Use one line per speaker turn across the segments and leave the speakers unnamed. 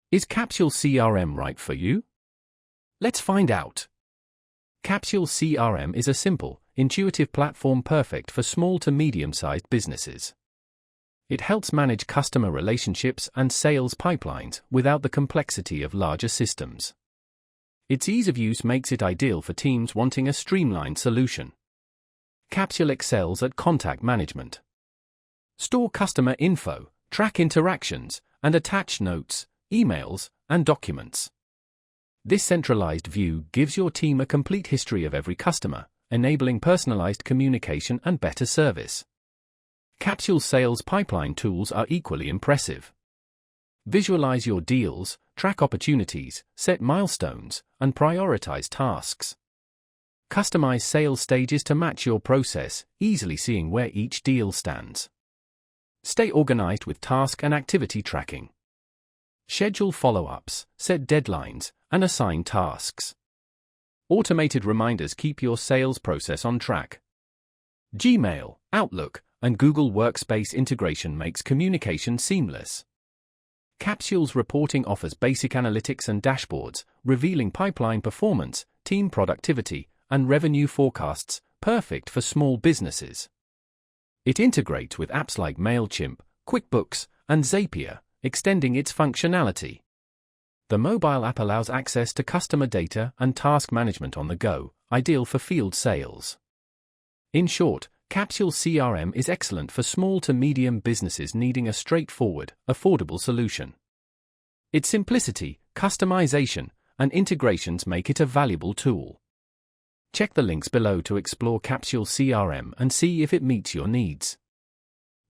Is Capsule CRM right for you? Let's find out. Capsule CRM is a simple, intuitive platform perfect for small to medium-sized businesses. It helps manage customer relationships and sales pipelines without the complexity of larger systems. Its ease of use makes it ideal for teams wanting a streamlined solution. Capsule excels at contact management. Store customer info, track interactions, and attach notes, emails, and documents. This centralized view gives your team a complete history of every customer, enabling personalized communication and better service. Capsule sales pipeline tools are equally impressive. Visualize your deals, track opportunities, set milestones, and prioritize tasks. Customize sales stages to match your process, easily seeing where each deal stands. Stay organized with task and activity tracking. Schedule follow-ups, set deadlines, and assign tasks. Automated reminders keep your sales process on track. Gmail, Outlook, and Google Workspace integration makes communication seamless. Capsule's reporting offers basic analytics and dashboards, revealing pipeline performance, team productivity, and revenue forecasts, perfect for small businesses. It integrates with apps like MailChimp, QuickBooks, and Zapier, extending its functionality. The mobile app allows access to customer data and task management on the go, ideal for field sales. In short, Capsule CRM is excellent for small to medium businesses needing a straightforward, affordable solution. Its simplicity, customization, and integrations make it a valuable tool. Check the links below to explore Capsule CRM and see if it meets your needs.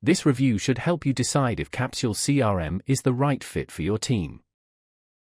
This review should help you decide if Capsule CRM is the right fit for your team.